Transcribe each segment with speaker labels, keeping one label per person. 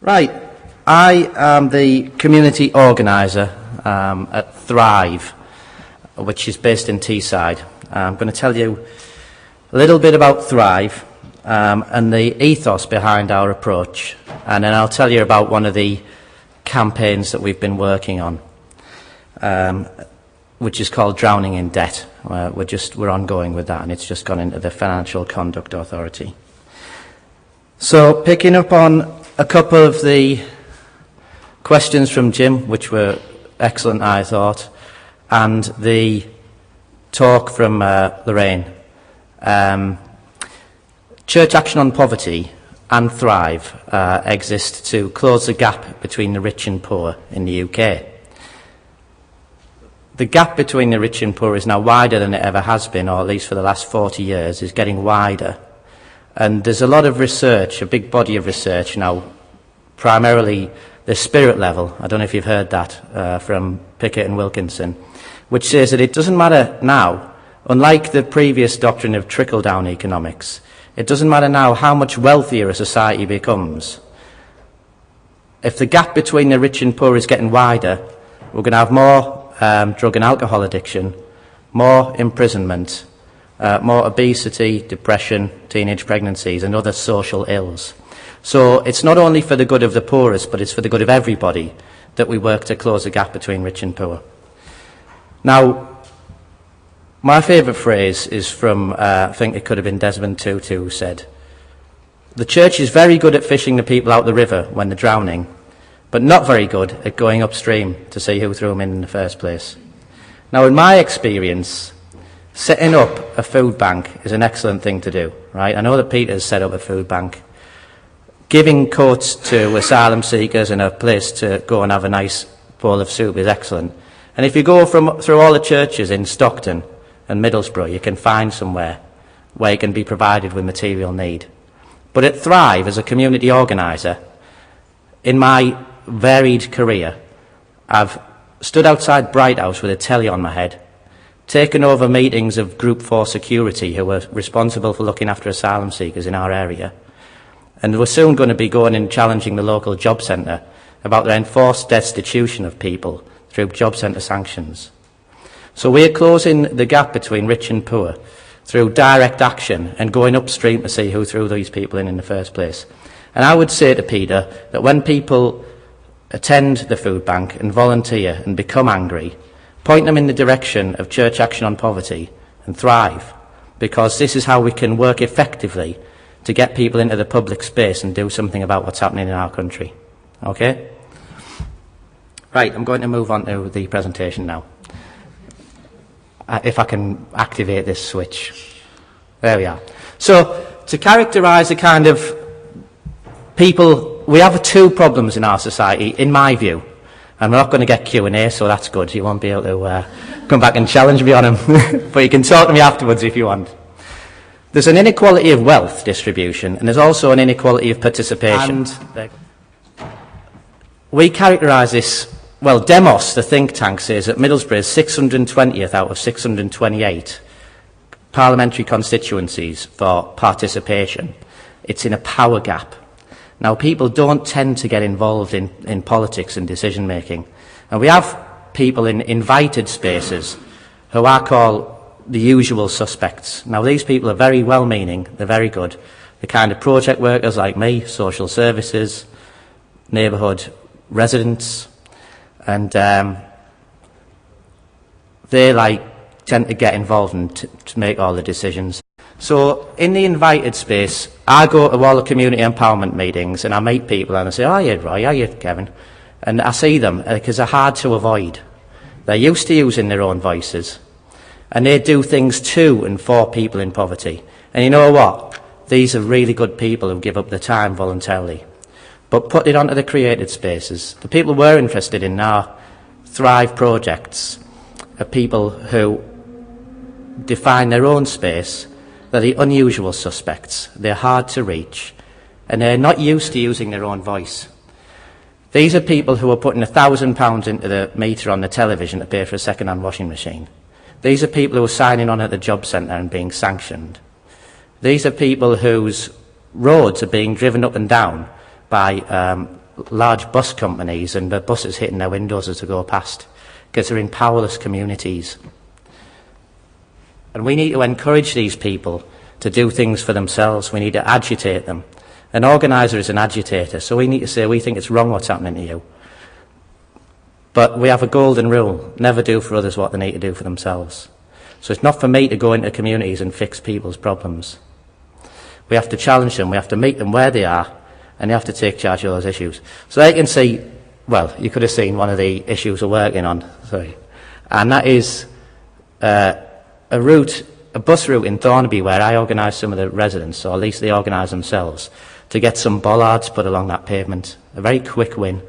Speaker 1: Right, I am the community organiser at Thrive, which is based in Teeside. I'm going to tell you a little bit about Thrive and the ethos behind our approach, and then I'll tell you about one of the campaigns that we've been working on, which is called Drowning in Debt. We're ongoing with that, and it's just gone into the Financial Conduct Authority. So, picking up on a couple of the questions from Jim, which were excellent, I thought, and the talk from Lorraine. Church Action on Poverty and Thrive exist to close the gap between the rich and poor in the UK. The gap between the rich and poor is now wider than it ever has been, or at least for the last 40 years, is getting wider. And there's a lot of research, a big body of research now, primarily the spirit level. I don't know if you've heard that from Pickett and Wilkinson, which says that it doesn't matter now, unlike the previous doctrine of trickle-down economics, it doesn't matter now how much wealthier a society becomes. If the gap between the rich and poor is getting wider, we're going to have more drug and alcohol addiction, more imprisonment, more obesity, depression, teenage pregnancies and other social ills. So it's not only for the good of the poorest, but it's for the good of everybody that we work to close the gap between rich and poor. Now, my favourite phrase is from, I think it could have been Desmond Tutu, who said, "The church is very good at fishing the people out the river when they're drowning, but not very good at going upstream to see who threw them in the first place." Now, in my experience, setting up a food bank is an excellent thing to do, right? I know that Peter's set up a food bank. Giving coats to asylum seekers and a place to go and have a nice bowl of soup is excellent. And if you go through all the churches in Stockton and Middlesbrough, you can find somewhere where you can be provided with material need. But at Thrive, as a community organiser, in my varied career, I've stood outside Bright House with a telly on my head, taken over meetings of Group 4 Security, who were responsible for looking after asylum seekers in our area. And we're soon going to be going and challenging the local job centre about their enforced destitution of people through job centre sanctions. So we're closing the gap between rich and poor through direct action and going upstream to see who threw these people in the first place. And I would say to Peter that when people attend the food bank and volunteer and become angry, point them in the direction of Church Action on Poverty and Thrive, because this is how we can work effectively to get people into the public space and do something about what's happening in our country. Okay? Right, I'm going to move on to the presentation now. If I can activate this switch. There we are. So, to characterise the kind of people, we have two problems in our society, in my view. I'm not going to get Q&A, so that's good. You won't be able to come back and challenge me on them. But you can talk to me afterwards if you want. There's an inequality of wealth distribution, and there's also an inequality of participation. And we characterise this, well, Demos, the think tank, says that Middlesbrough is 620th out of 628 parliamentary constituencies for participation. It's in a power gap. Now, people don't tend to get involved in politics and decision making. And we have people in invited spaces who I call the usual suspects. Now, these people are very well-meaning, they're very good. The kind of project workers like me, social services, neighbourhood residents, and they tend to get involved and to make all the decisions. So, in the invited space, I go to all the community empowerment meetings and I meet people and I say, "Oh, yeah, Roy, oh, yeah, Kevin." And I see them because they're hard to avoid. They're used to using their own voices. And they do things to and for people in poverty. And you know what? These are really good people who give up their time voluntarily. But put it onto the created spaces. The people we're interested in our Thrive projects are people who define their own space. They're the unusual suspects. They're hard to reach. And they're not used to using their own voice. These are people who are putting £1,000 into the meter on the television to pay for a second-hand washing machine. These are people who are signing on at the job centre and being sanctioned. These are people whose roads are being driven up and down by large bus companies and the buses hitting their windows as they go past, because they're in powerless communities. And we need to encourage these people to do things for themselves. We need to agitate them. An organiser is an agitator, so we need to say, we think it's wrong what's happening to you. But we have a golden rule: never do for others what they need to do for themselves. So it's not for me to go into communities and fix people's problems. We have to challenge them, we have to meet them where they are, and they have to take charge of those issues. So they can see, well, you could have seen one of the issues we're working on, and that is a bus route in Thornaby where I organise some of the residents, or at least they organise themselves, to get some bollards put along that pavement. A very quick win.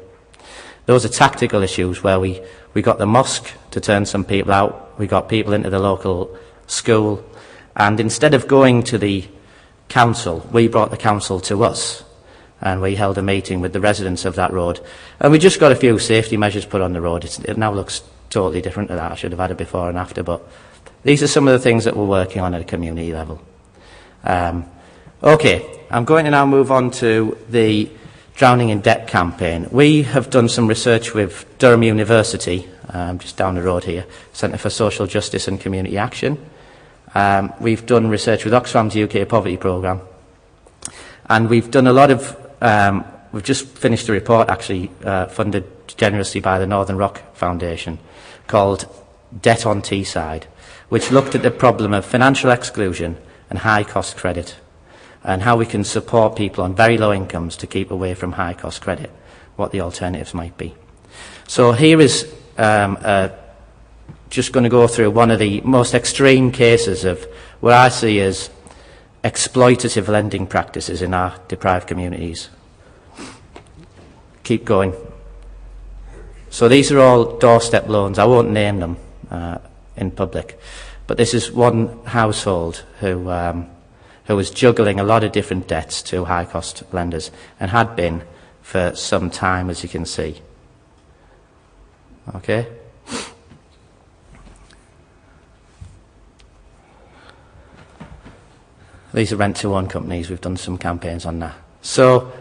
Speaker 1: Those are tactical issues where we got the mosque to turn some people out, we got people into the local school, and instead of going to the council, we brought the council to us, and we held a meeting with the residents of that road, and we just got a few safety measures put on the road. It now looks totally different to that. I should have had it before and after, but these are some of the things that we're working on at a community level. Okay, I'm going to now move on to the Drowning in Debt campaign. We have done some research with Durham University, just down the road here, Centre for Social Justice and Community Action. We've done research with Oxfam's UK Poverty Programme, and we've done a lot of, we've just finished a report actually funded generously by the Northern Rock Foundation called Debt on Teeside, which looked at the problem of financial exclusion and high cost credit, and how we can support people on very low incomes to keep away from high cost credit, what the alternatives might be. So here is just going to go through one of the most extreme cases of what I see as exploitative lending practices in our deprived communities. Keep going. So these are all doorstep loans. I won't name them in public, but this is one household who was juggling a lot of different debts to high-cost lenders, and had been for some time, as you can see. Okay? These are rent-to-own companies. We've done some campaigns on that. So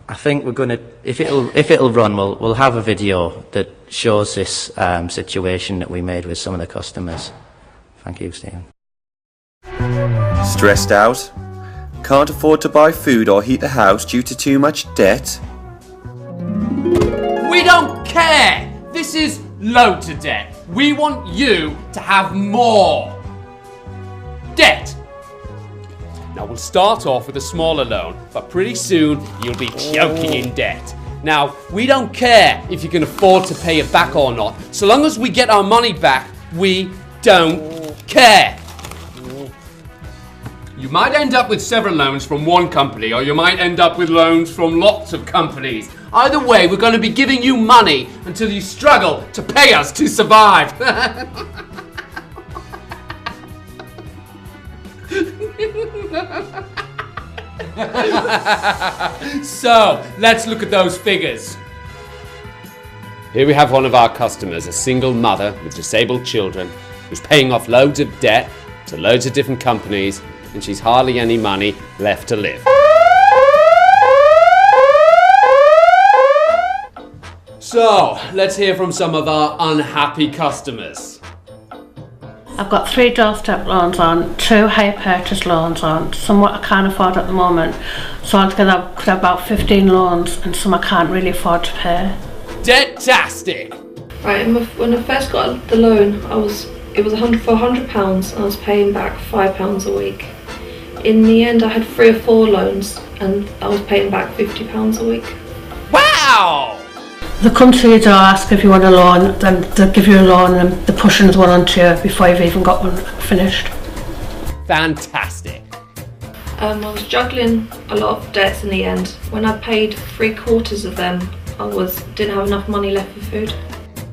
Speaker 1: I think we're going to, if it'll run, we'll have a video that shows this situation that we made with some of the customers. Thank you, Stephen.
Speaker 2: Stressed out? Can't afford to buy food or heat the house due to too much debt?
Speaker 3: We don't care! This is loads of debt. We want you to have more debt. Now we'll start off with a smaller loan, but pretty soon you'll be choking in debt. Now, we don't care if you can afford to pay it back or not. So long as we get our money back, we don't care. You might end up with several loans from one company, or you might end up with loans from lots of companies. Either way, we're going to be giving you money until you struggle to pay us to survive. So, let's look at those figures. Here we have one of our customers, a single mother with disabled children, who's paying off loads of debt to loads of different companies, and she's hardly any money left to live. So, let's hear from some of our unhappy customers.
Speaker 4: I've got 3 doorstep loans on, 2 hire purchase loans on, some what I can't afford at the moment. So altogether I could have about 15 loans, and some I can't really afford to pay.
Speaker 3: Debt-tastic!
Speaker 5: Right, when I first got the loan, it was for £100, and I was paying back £5 a week. In the end, I had 3 or 4 loans, and I was paying back £50 a week.
Speaker 3: Wow!
Speaker 4: They come to your door, ask if you want a loan, then they'll give you a loan, and they're pushing one onto you before you've even got one finished.
Speaker 3: Fantastic.
Speaker 5: I was juggling a lot of debts in the end. When I paid 3/4 of them, I didn't have enough money left for food.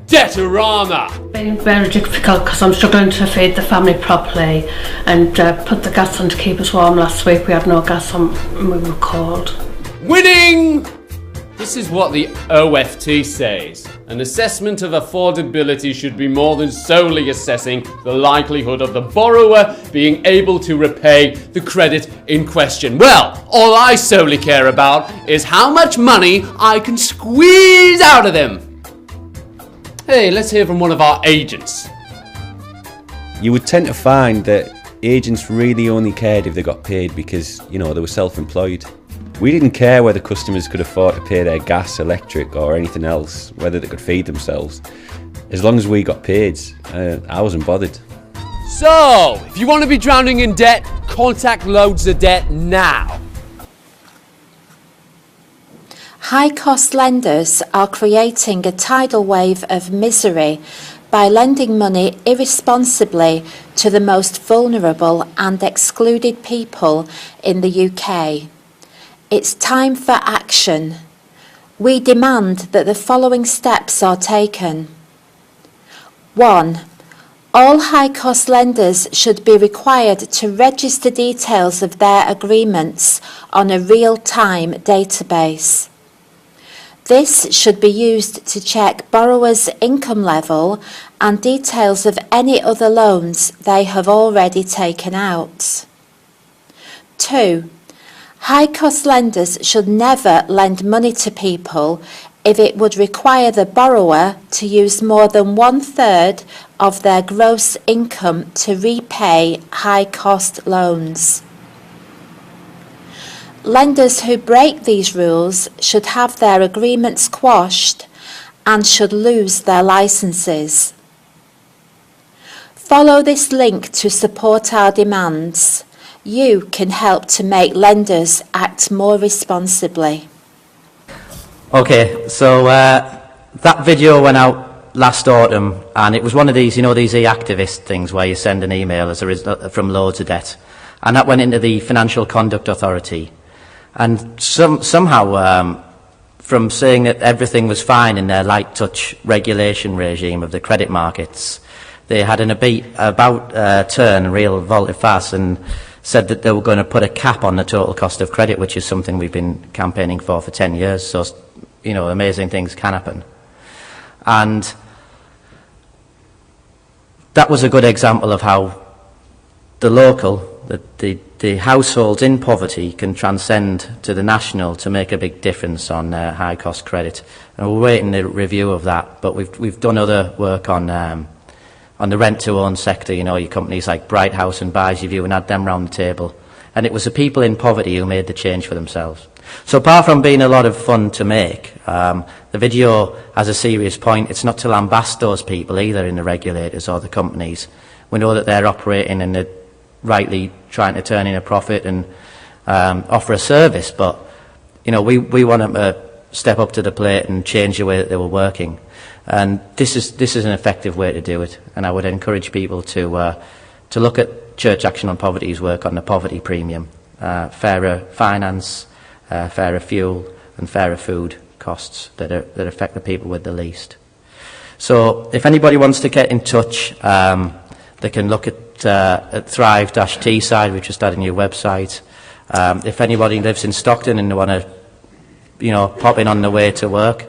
Speaker 3: Debt-orama!
Speaker 4: It's been very difficult because I'm struggling to feed the family properly, and put the gas on to keep us warm. Last week we had no gas on and we were cold.
Speaker 3: Winning! This is what the OFT says. An assessment of affordability should be more than solely assessing the likelihood of the borrower being able to repay the credit in question. Well, all I solely care about is how much money I can squeeze out of them. Hey, let's hear from one of our agents.
Speaker 6: You would tend to find that agents really only cared if they got paid because, you know, they were self-employed. We didn't care whether customers could afford to pay their gas, electric or anything else, whether they could feed themselves. As long as we got paid, I wasn't bothered.
Speaker 3: So, if you want to be drowning in debt, contact Loads of Debt now.
Speaker 7: High-cost lenders are creating a tidal wave of misery by lending money irresponsibly to the most vulnerable and excluded people in the UK. It's time for action. We demand that the following steps are taken. 1. All high-cost lenders should be required to register details of their agreements on a real-time database. This should be used to check borrowers' income level and details of any other loans they have already taken out. 2. High-cost lenders should never lend money to people if it would require the borrower to use more than 1/3 of their gross income to repay high-cost loans. Lenders who break these rules should have their agreements quashed and should lose their licences. Follow this link to support our demands. You can help to make lenders act more responsibly.
Speaker 1: Okay, so that video went out last autumn, and it was one of these, you know, these e-activist things where you send an email as a result from Loads of Debt, and that went into the Financial Conduct Authority, and somehow from saying that everything was fine in their light touch regulation regime of the credit markets, they had an about turn, real volte-face, and said that they were going to put a cap on the total cost of credit, which is something we've been campaigning for 10 years. So, you know, amazing things can happen. And that was a good example of how the local, the households in poverty can transcend to the national to make a big difference on high cost credit. And we're waiting the review of that, but we've done other work on the rent-to-own sector, you know, your companies like Bright House and Buys Your View, and had them round the table. And it was the people in poverty who made the change for themselves. So apart from being a lot of fun to make, the video has a serious point. It's not to lambast those people either in the regulators or the companies. We know that they're operating and they're rightly trying to turn in a profit and offer a service, but, you know, we want them to step up to the plate and change the way that they were working. And this is an effective way to do it, and I would encourage people to look at Church Action on Poverty's work on the poverty premium, fairer finance, fairer fuel and fairer food costs that affect the people with the least. So if anybody wants to get in touch, they can look at Thrive-Teeside, which just had a new website. If anybody lives in Stockton and they want to, you know, pop in on the way to work,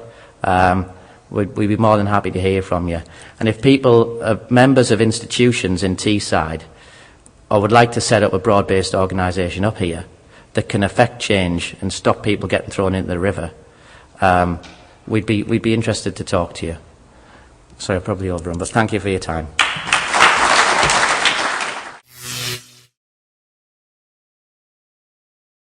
Speaker 1: we'd be more than happy to hear from you. And if people are members of institutions in Teeside or would like to set up a broad-based organisation up here that can affect change and stop people getting thrown into the river, we'd be interested to talk to you. Sorry, I probably overrun, but thank you for your time.